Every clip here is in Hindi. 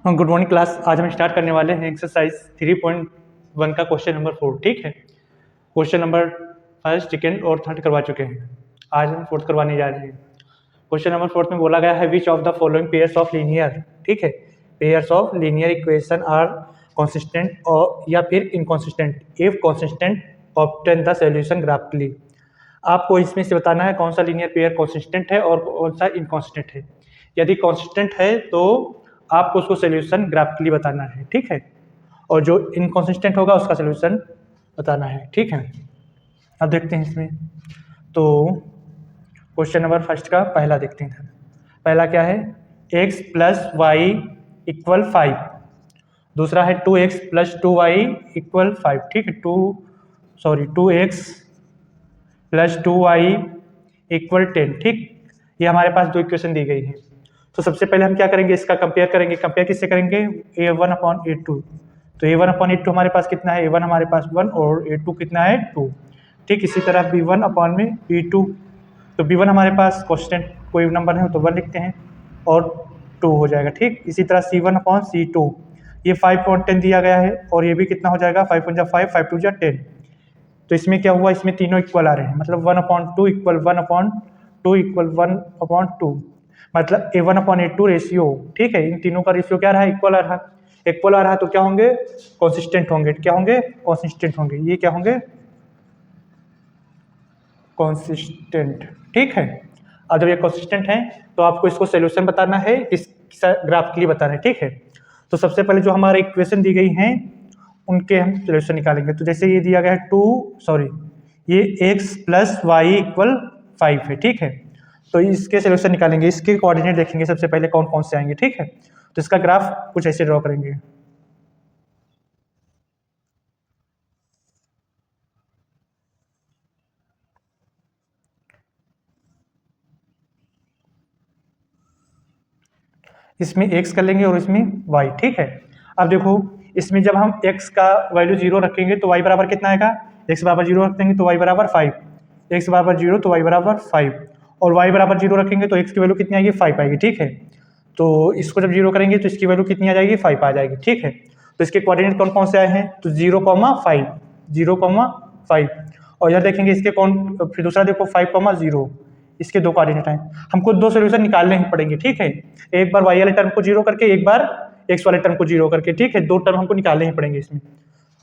Good morning class. आज हम स्टार्ट करने वाले हैं एक्सरसाइज 3.1 का क्वेश्चन नंबर 4। ठीक है, क्वेश्चन नंबर फर्स्ट, सेकेंड और थर्ड करवा चुके हैं। आज हम फोर्थ करवाने जा रहे हैं। क्वेश्चन नंबर 4 में बोला गया है which of the following pairs of linear, ठीक है, pairs of linear equation are consistent और या फिर inconsistent. If consistent obtain the solution graphically. आपको इसमें से बताना है कौन सा लीनियर पेयर कॉन्सिस्टेंट है और कौन सा इनकॉन्सिस्टेंट है। यदि कॉन्सिस्टेंट है तो आपको उसको सोल्यूशन ग्राफिकली बताना है, ठीक है, और जो इनकॉन्सिस्टेंट होगा उसका सोल्यूशन बताना है, ठीक है। अब देखते हैं इसमें, तो क्वेश्चन नंबर फर्स्ट का पहला देखते हैं। पहला क्या है, x प्लस वाई इक्वल 5। दूसरा है 2x प्लस 2y इक्वल 5, ठीक है, 2x प्लस 2y इक्वल 10, ठीक। ये हमारे पास दो इक्वेशन दी गई है। तो सबसे पहले हम क्या करेंगे, इसका कंपेयर करेंगे। कंपेयर किससे करेंगे, a1/a2। तो a1/a2 हमारे पास कितना है, a1 हमारे पास 1 और a2 कितना है 2, ठीक। इसी तरह b1/b2, तो b1 हमारे पास कांस्टेंट कोई नंबर है तो 1 लिखते हैं और 2 हो जाएगा, ठीक। इसी तरह c1/c2, ये 5/10 दिया गया है और ये भी कितना हो जाएगा, 5 × 5 5 × 10। तो इसमें क्या हुआ, इसमें तीनों इक्वल आ रहे हैं, मतलब 1/2 इक्वल 1/2 इक्वल 1/2, मतलब a1/a2 रेशियो, ठीक है। इन तीनों का रेशियो क्या रहा, इक्वल आ रहा। इक्वल आ रहा तो क्या होंगे, कॉन्सिस्टेंट होंगे। क्या होंगे, कॉन्सिस्टेंट होंगे। ये क्या होंगे, कॉन्सिस्टेंट, ठीक है। अब जब ये कॉन्सिस्टेंट है तो आपको इसको सोल्यूशन बताना है, इस ग्राफिकली बताना है, ठीक है। तो सबसे पहले जो हमारे इक्वेशन दी गई हैं उनके हम सोल्यूशन निकालेंगे। तो जैसे ये दिया गया है ये x प्लस वाई इक्वल 5 है, ठीक है। तो इसके सोल्यूशन निकालेंगे, इसके कोऑर्डिनेट देखेंगे सबसे पहले कौन कौन से आएंगे, ठीक है। तो इसका ग्राफ कुछ ऐसे ड्रॉ करेंगे। इसमें x कर लेंगे और इसमें y, ठीक है। अब देखो, इसमें जब हम x का वैल्यू 0 रखेंगे तो y बराबर कितना आएगा, x बराबर 0 रख देंगे तो y बराबर 5, x बराबर 0 तो y बराबर 5, और y बराबर 0 रखेंगे तो x की वैल्यू कितनी आएगी, 5 आएगी, ठीक है। तो इसको जब 0 करेंगे तो इसकी वैल्यू कितनी आ जाएगी, 5 आ जाएगी, ठीक है। तो इसके कोऑर्डिनेट कौन कौन से आए हैं, तो 0,5, 0,5, और इधर देखेंगे इसके कौन, फिर दूसरा देखो 5,0, इसके दो कोऑर्डिनेट आए। हमको दो सोल्यूशन निकालने ही पड़ेंगे, ठीक है। एक बार y वाले टर्म को 0 करके, एक बार x वाले टर्म को 0 करके, ठीक है। दो टर्म हमको निकालने ही पड़ेंगे इसमें।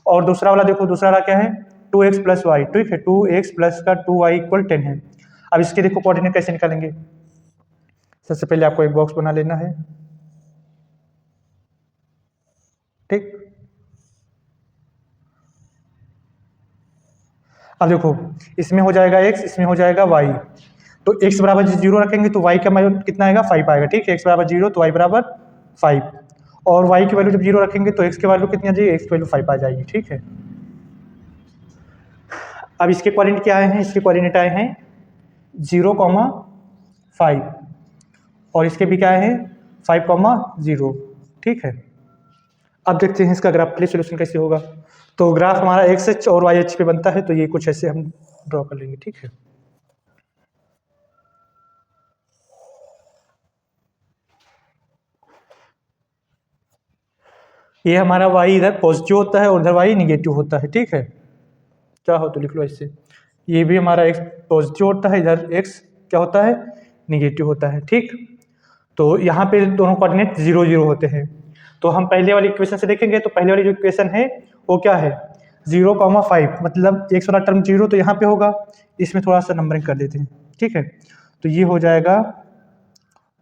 और दूसरा वाला देखो, दूसरा वाला क्या है, 2x प्लस वाई, ठीक है, 2x प्लस का 2y इक्वल 10 है। अब इसके देखो कोऑर्डिनेट कैसे निकालेंगे। सबसे पहले आपको एक बॉक्स बना लेना है, ठीक। अब देखो, इसमें हो जाएगा x, इसमें हो जाएगा y। तो x बराबर 0 रखेंगे तो y का वैल्यू कितना आएगा, 5 आएगा, ठीक है। x बराबर 0 तो y बराबर 5, और y की वैल्यू जब 0 रखेंगे तो x की वैल्यू कितनी आ जाएगी, x की वैल्यू 5 आ जाएगी, ठीक है। अब इसके कोऑर्डिनेट क्या आए हैं, इसके कोऑर्डिनेट आए हैं 0,5, और इसके भी क्या है 5,0, ठीक है। अब देखते हैं इसका ग्राफिकली सोल्यूशन कैसे होगा। तो ग्राफ हमारा एक्स एच और वाई एच पे बनता है, तो ये कुछ ऐसे हम ड्रॉ कर लेंगे, ठीक है। ये हमारा y इधर पॉजिटिव होता है और इधर y निगेटिव होता है, ठीक है। क्या हो तो लिख लो ऐसे, ये भी हमारा x पॉजिटिव होता है, इधर x क्या होता है, निगेटिव होता है, ठीक। तो यहाँ पे दोनों कोऑर्डिनेट 0 0 होते हैं। तो हम पहले वाली इक्वेशन से देखेंगे, तो पहले वाली जो इक्वेशन है वो क्या है, 0,5, मतलब x वाला टर्म 0 तो यहाँ पे होगा, इसमें थोड़ा सा नंबरिंग कर देते हैं, ठीक है। तो ये हो जाएगा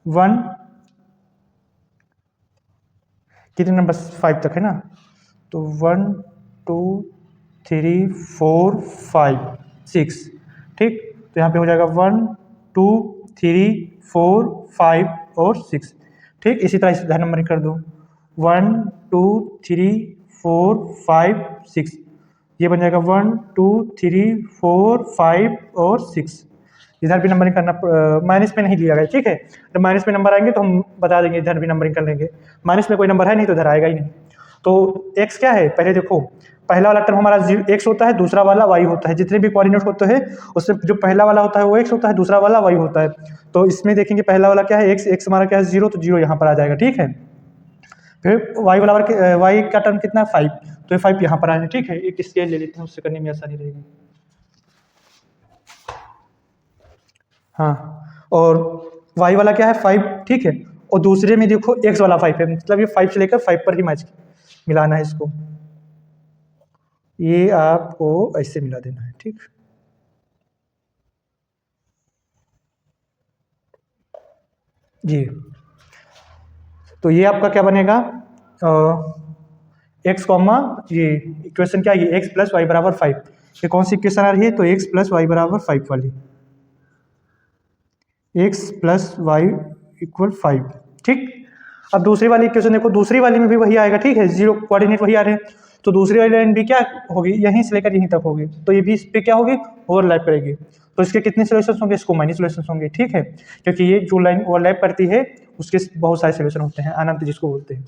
1, कितने नंबर 5 तक है ना, तो 1 2 3 4 5 6, ठीक। तो यहाँ पे हो जाएगा 1 2 3 4 5 और 6, ठीक। इसी तरह इधर नंबरिंग कर दो, 1 2 3 4 5 6, ये बन जाएगा 1 2 3 4 5 और 6। इधर भी नंबरिंग करना, माइनस में नहीं लिया गया, ठीक है। तो माइनस में नंबर आएंगे तो हम बता देंगे, इधर भी नंबरिंग कर लेंगे। माइनस में कोई नंबर है नहीं तो इधर आएगा ही नहीं। तो x क्या है, पहले देखो, पहला वाला टर्म हमारा x होता है, दूसरा वाला y होता है। जितने भी कोऑर्डिनेट होते हैं उसमें जो पहला वाला होता है वो x होता है, दूसरा वाला y होता है। तो इसमें देखेंगे पहला वाला क्या है, x हमारा क्या है 0, तो 0 यहाँ पर आ जाएगा, ठीक है। फिर वाई वाला वाई का टर्म कितना है 5, तो ये 5 यहाँ पर आए, ठीक है। एक स्केल ले लेते हैं, उससे करने में आसानी रहेगी। हाँ, और वाई वाला क्या है 5, ठीक है। और दूसरे में देखो एक्स वाला 5 है, मतलब ये 5 से लेकर 5 पर ही मैच मिलाना है इसको। ये आपको ऐसे मिला देना है, ठीक। जी, तो ये आपका क्या बनेगा, एक्स कॉमा ये इक्वेशन क्या है, ये एक्स प्लस वाई बराबर 5। ये कौन सी इक्वेशन आ रही है, तो एक्स प्लस वाई बराबर 5 वाली, एक्स प्लस वाई इक्वल 5, ठीक। अब दूसरी वाली इक्वेशन देखो, दूसरी वाली में भी वही आएगा, ठीक है, जीरो कोऑर्डिनेट वही आ रहे हैं, तो दूसरी वाली लाइन भी क्या होगी, यहीं से लेकर यहीं तक होगी, तो ये भी इस पे क्या होगी, ओवरलैप करेगी। तो इसके कितने सोल्यूशन होंगे, इसको माइनस सोल्यूशन होंगे, ठीक है, क्योंकि ये जो लाइन ओवरलैप करती है उसके बहुत सारे सोल्यूशन होते हैं, अनंत जिसको बोलते हैं।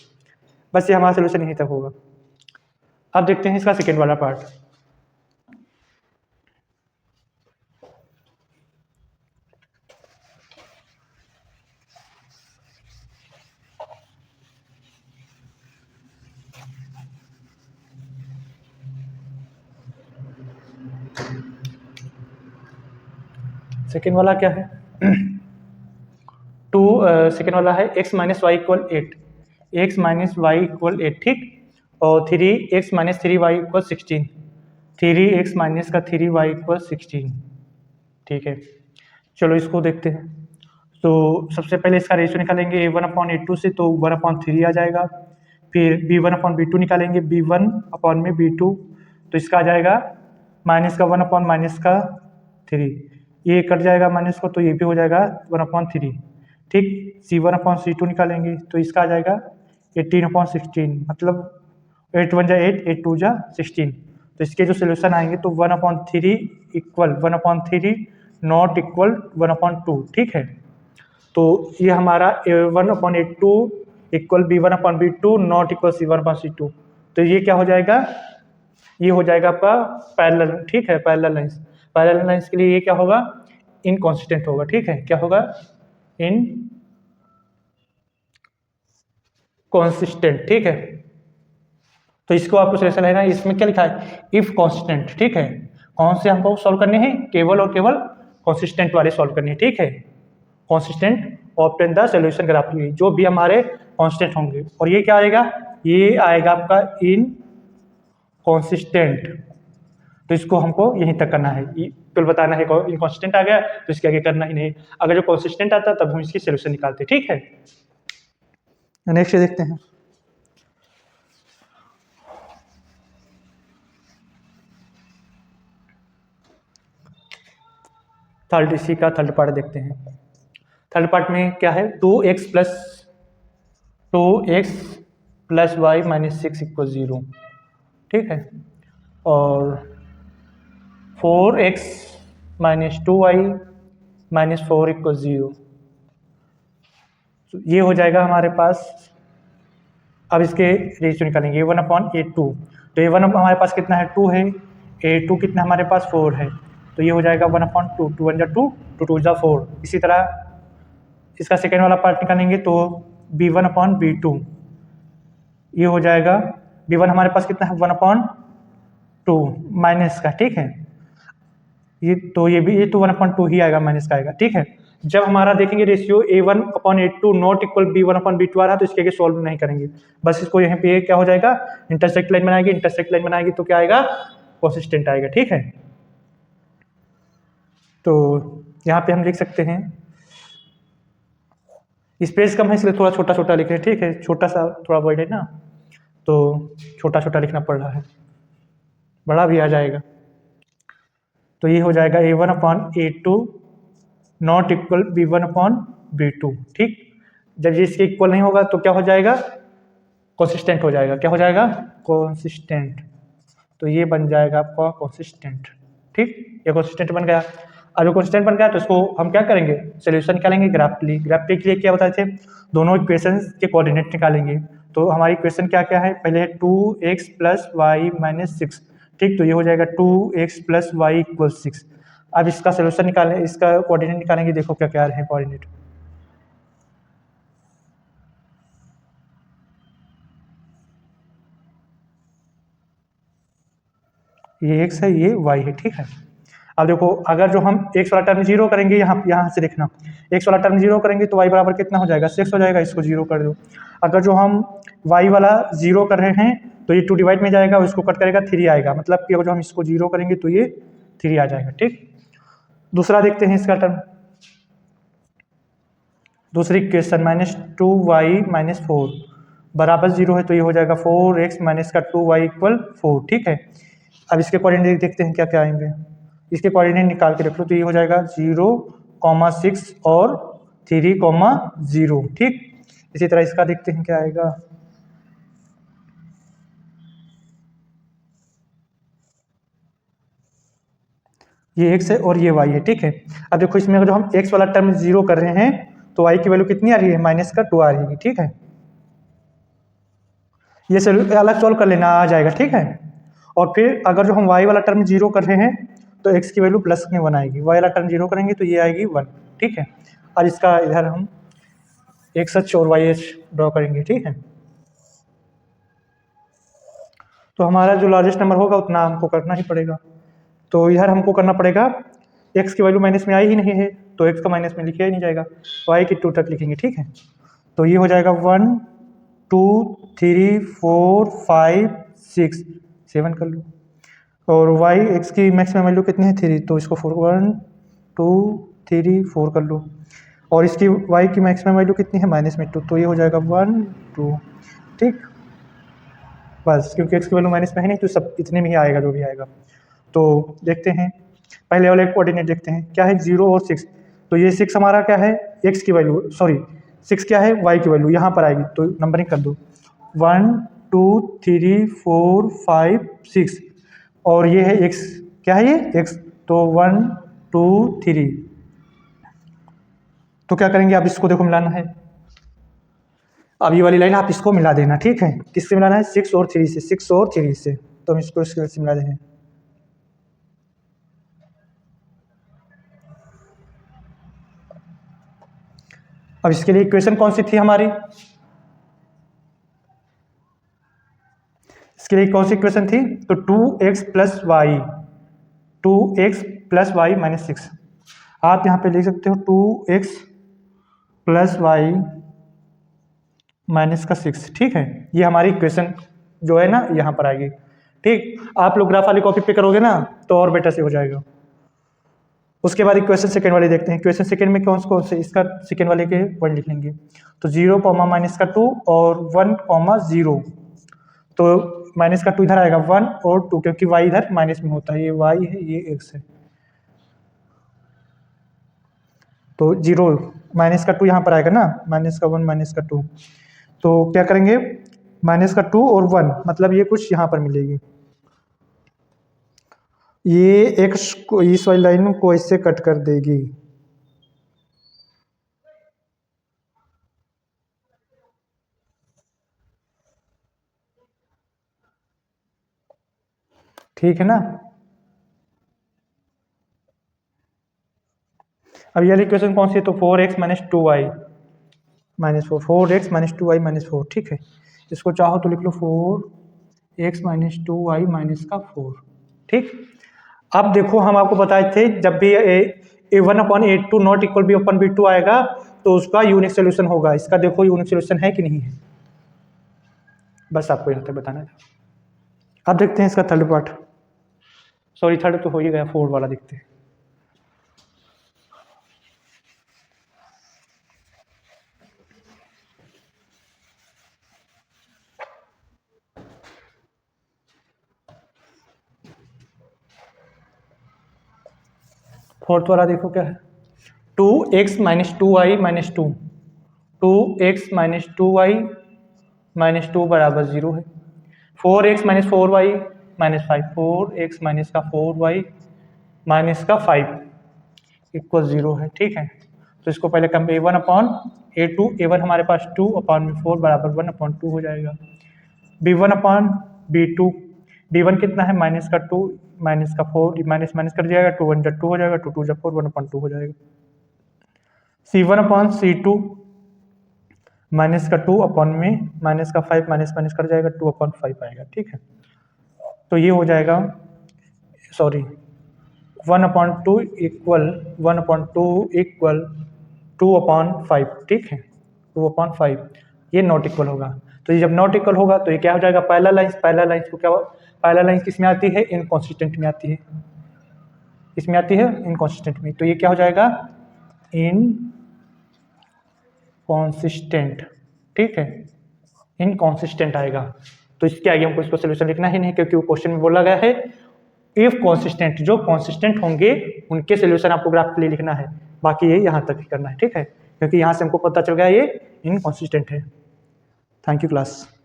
बस ये हमारा सोल्यूशन यहीं तक होगा। अब देखते हैं इसका सेकेंड वाला पार्ट। सेकेंड वाला क्या है, सेकेंड वाला है X minus Y equal 8, X minus Y equal 8, ठीक। और 3x minus 3y equal 16, 3x minus का 3y इक्वल 16, ठीक है। चलो इसको देखते हैं। तो सबसे पहले इसका रेशियो निकालेंगे a1/a2 से, तो 1/3 आ जाएगा। फिर b1/b2 निकालेंगे, b1 में b2, तो इसका आ जाएगा माइनस का 1 माइनस का 3, ये कट जाएगा माइनस को, तो ये भी हो जाएगा 1/3, ठीक। c1/c2 निकालेंगे, तो इसका आ जाएगा 18/16, मतलब 8 1 जा 8, 8 2 जा 16, तो इसके जो सोल्यूशन आएंगे तो 1/3 इक्वल 1/3 नॉट इक्वल 1/2, ठीक है। तो ये हमारा 1/a2 equal b1/b2 not equal c1/c2, तो ये क्या हो जाएगा, ये हो जाएगा आपका पैरेलल, ठीक है, पैरेलल लाइंस। पैरेलल लाइंस के लिए ये क्या होगा, इनकॉन्सिस्टेंट होगा, ठीक है, क्या होगा, इनकॉन्सिस्टेंट, ठीक है। तो इसको आपको सोल्यूशन लेना है, इसमें क्या लिखा है, इफ कॉन्स्टेंट, ठीक है। कौन से हमको सॉल्व करने हैं, केवल और केवल कॉन्सिस्टेंट वाले सॉल्व करने हैं, ठीक है। Consistent obtain the solution graphically, जो भी हमारे कॉन्स्टेंट होंगे। और ये क्या आएगा, ये आएगा आपका इन कॉन्सिस्टेंट, तो इसको हमको यहीं तक करना है, तो बताना है इनकॉन्सिस्टेंट आ गया तो इसके आगे करना ही नहीं। अगर जो कॉन्सिस्टेंट आता तब हम इसकी सोल्यूशन निकालते, ठीक है। नेक्स्ट देखते हैं। थर्ड, इसी का थर्ड पार्ट देखते हैं। थर्ड पार्ट में क्या है, 2x plus Y minus 6 equal 0, ठीक है। और 4x minus 2y minus 4 equal 0, ये हो जाएगा हमारे पास। अब इसके रेशियो निकालेंगे, a1/a2, तो a1 हमारे पास कितना है 2 है, a2 कितना हमारे पास 4 है, तो ये हो जाएगा 1/2, 2 1 जा 2, 2 2 जा 4। इसी तरह इसका सेकेंड वाला पार्ट निकालेंगे, तो b1/b2, ये हो जाएगा, b1 हमारे पास कितना है 1/2 माइनस का, ठीक है। ये तो ये भी, ये तो 1/2 ही आएगा, माइनस का आएगा, ठीक है। जब हमारा देखेंगे ratio a1/a2 not equal b1/b2 आ रहा, तो इसके आगे सॉल्व नहीं करेंगे, बस इसको यहाँ पे क्या हो जाएगा, इंटरसेक्ट लाइन बनाएगी, इंटरसेक्ट लाइन बनाएगी तो क्या आएगा, कंसिस्टेंट आएगा, ठीक है। तो यहाँ पे हम लिख सकते हैं, स्पेस कम है इसलिए थोड़ा छोटा छोटा लिख रहे हैं, ठीक है, छोटा सा थोड़ा वर्ड है ना, तो छोटा छोटा लिखना पड़ रहा है, बड़ा भी आ जाएगा। तो ये हो जाएगा a1/a2 नॉट इक्वल b1/b2, ठीक। जब ये इसके इक्वल नहीं होगा तो क्या हो जाएगा, कंसिस्टेंट हो जाएगा, क्या हो जाएगा, कंसिस्टेंट। तो ये बन जाएगा आपका कंसिस्टेंट, ठीक, ये कंसिस्टेंट बन गया। अब जो कंसिस्टेंट बन गया तो इसको हम क्या करेंगे, सोल्यूशन निकालेंगे ग्राफिकली। ग्राफिकली के लिए क्या बताए थे, दोनों इक्वेशंस के कोऑर्डिनेट निकालेंगे। तो हमारी इक्वेशन क्या क्या है, पहले है 2x प्लस वाई माइनस 6, ठीक, तो ये हो जाएगा 2x प्लस वाई इक्वल 6। अब इसका सोल्यूशन निकालें, इसका कोऑर्डिनेट निकालेंगे, देखो क्या क्या रहे हैं कोऑर्डिनेट। ये x है, ये y है, ठीक है। अब देखो अगर जो हम x वाला टर्म जीरो करेंगे, यहाँ से देखना, x वाला टर्म जीरो करेंगे तो y बराबर कितना हो जाएगा, 6 हो जाएगा, इसको जीरो कर दो। अगर जो हम y वाला जीरो कर रहे हैं तो ये 2 डिवाइड में जाएगा, उसको कट करेगा 3 आएगा, मतलब कि अगर जो हम इसको जीरो करेंगे तो ये 3 आ जाएगा, ठीक। दूसरा देखते हैं इसका टर्म, दूसरी इक्वेशन -2y-4 बराबर 0 है, तो ये हो जाएगा 4x माइनस का 2y इक्वल 4, ठीक है। अब इसके कोऑर्डिनेट देखते हैं क्या क्या आएंगे, इसके कोऑर्डिनेट निकाल के रख लो, तो ये हो जाएगा 0,6 और 3,0, ठीक। इसी तरह इसका देखते हैं क्या आएगा, ये x है और ये y है, ठीक है। अब देखो इसमें अगर जो हम x वाला टर्म जीरो कर रहे हैं तो y की वैल्यू कितनी आ रही है, -2 आ रही है, ठीक है। ये अलग सॉल्व कर लेना, आ जाएगा, ठीक है। और फिर अगर जो हम y वाला टर्म जीरो कर रहे हैं तो x की वैल्यू प्लस में 1 आएगी, y वाला टर्म जीरो करेंगे तो ये आएगी 1, ठीक है। और इसका इधर हम x और y ड्रॉ करेंगे, ठीक है। तो हमारा जो लार्जेस्ट नंबर होगा उतना हमको करना ही पड़ेगा, तो इधर हमको करना पड़ेगा, x की वैल्यू माइनस में आई ही नहीं है तो x का माइनस में लिखा ही नहीं जाएगा, y की 2 तक लिखेंगे, ठीक है। तो ये हो जाएगा 1 2 3 4 5 6 7 कर लो, और y x की मैक्सिमम वैल्यू कितनी है 3, तो इसको 4 1 2 3 4 कर लो, और इसकी y की मैक्सिमम वैल्यू कितनी है -2, तो ये हो जाएगा 1 2, ठीक। बस क्योंकि x की वैल्यू माइनस में है नहीं तो सब इतने में ही आएगा जो भी आएगा। तो देखते हैं पहले वाले कोऑर्डिनेट देखते हैं क्या है, 0 और 6, तो ये 6 हमारा क्या है, x की वैल्यू, सॉरी 6 क्या है, y की वैल्यू यहाँ पर आएगी, तो नंबरिंग कर दो 1 2 3 4 5 6, और ये है x, क्या है ये x, तो 1 2 3, तो क्या करेंगे, अब इसको देखो मिलाना है, अब ये वाली लाइन आप इसको मिला देना, ठीक है। किससे मिलाना है, 6 और 3 से, 6 और 3 से, तो हम इसको इससे मिला देंगे। अब इसके लिए इक्वेशन कौन सी थी हमारी, इसके लिए कौन सी इक्वेशन थी, तो 2x plus Y, 2x plus Y minus 6, आप यहाँ पे लिख सकते हो 2x प्लस वाई माइनस का 6, ठीक है। ये हमारी इक्वेशन जो है ना यहाँ पर आएगी, ठीक। आप लोग ग्राफ वाली कॉपी पे करोगे ना तो और बेटर से हो जाएगा। उसके बाद इक्वेशन सेकंड वाली देखते हैं, इक्वेशन सेकंड में कौन से इसका सेकंड वाले के वन लिख लेंगे, तो 0 माइनस का 2 और 1 0, तो माइनस का 2 इधर आएगा 1 और 2, क्योंकि y इधर माइनस में होता है, ये y है ये x है, तो 0 माइनस का 2 यहाँ पर आएगा ना, माइनस का 1 माइनस का 2, तो क्या करेंगे, माइनस का 2 और 1, मतलब ये कुछ यहाँ पर मिलेगी, ये x को इस वाली लाइन को इससे कट कर देगी, ठीक है ना। अब ये इक्वेशन कौन सी है, तो 4x minus 2y minus 4, 4x minus 2y minus 4, ठीक है। इसको चाहो तो लिख लो 4x माइनस 2y माइनस का 4, ठीक। अब देखो हम आपको बताए थे जब भी a1/a2 नॉट इक्वल b/b2 आएगा तो उसका यूनिक सोल्यूशन होगा, इसका देखो यूनिक सोल्यूशन है कि नहीं है, बस आपको यहाँ तक बताना था। अब देखते हैं इसका थर्ड पार्ट, सॉरी थर्ड तो हो ही गया, फोर्थ वाला देखते हैं। फोर्थ वाला देखो क्या है, 2x minus 2y minus 2, 2x minus 2y minus 2 बराबर 0 है, 4x minus 4y minus 5, 4x minus का 4y माइनस का 5 इक्वल 0 है, ठीक है। तो इसको पहले कम a1/a2, a1 हमारे पास 2/4 बराबर 1/2 हो जाएगा, b1/b2, b1 कितना है माइनस का 2 माइनस का 4, माइनस माइनस कर जाएगा, 2 1 2 हो जाएगा, 2 2 4 1/2 हो जाएगा, c1/c2 माइनस का 2 अपॉन में माइनस का 5 माइनस माइनस कर जाएगा, 2/5 आएगा, ठीक है। तो ये हो जाएगा सॉरी 1/2 इक्वल 1/2 इक्वल 2/5, ठीक है, 2/5 ये नॉट इक्वल होगा। तो ये जब नॉट इक्वल होगा तो ये क्या हो जाएगा, पहला लाइन्स को क्या, पहला लाइन्स किस में आती है, इनकॉन्सिस्टेंट में आती है, इसमें आती है इनकॉन्सिस्टेंट में, तो ये क्या हो जाएगा, इनकॉन्सिस्टेंट, ठीक है, इनकॉन्सिस्टेंट आएगा। तो इसके आगे हमको इसको सोल्यूशन लिखना ही नहीं, क्योंकि वो क्वेश्चन में बोला गया है इफ कॉन्सिस्टेंट, जो कॉन्सिस्टेंट होंगे उनके सोल्यूशन आपको ग्राफ के लिए लिखना है, बाकी ये यहाँ तक ही करना है, ठीक है, क्योंकि यहाँ से हमको पता चल गया ये इनकॉन्सिस्टेंट है। Thank you class.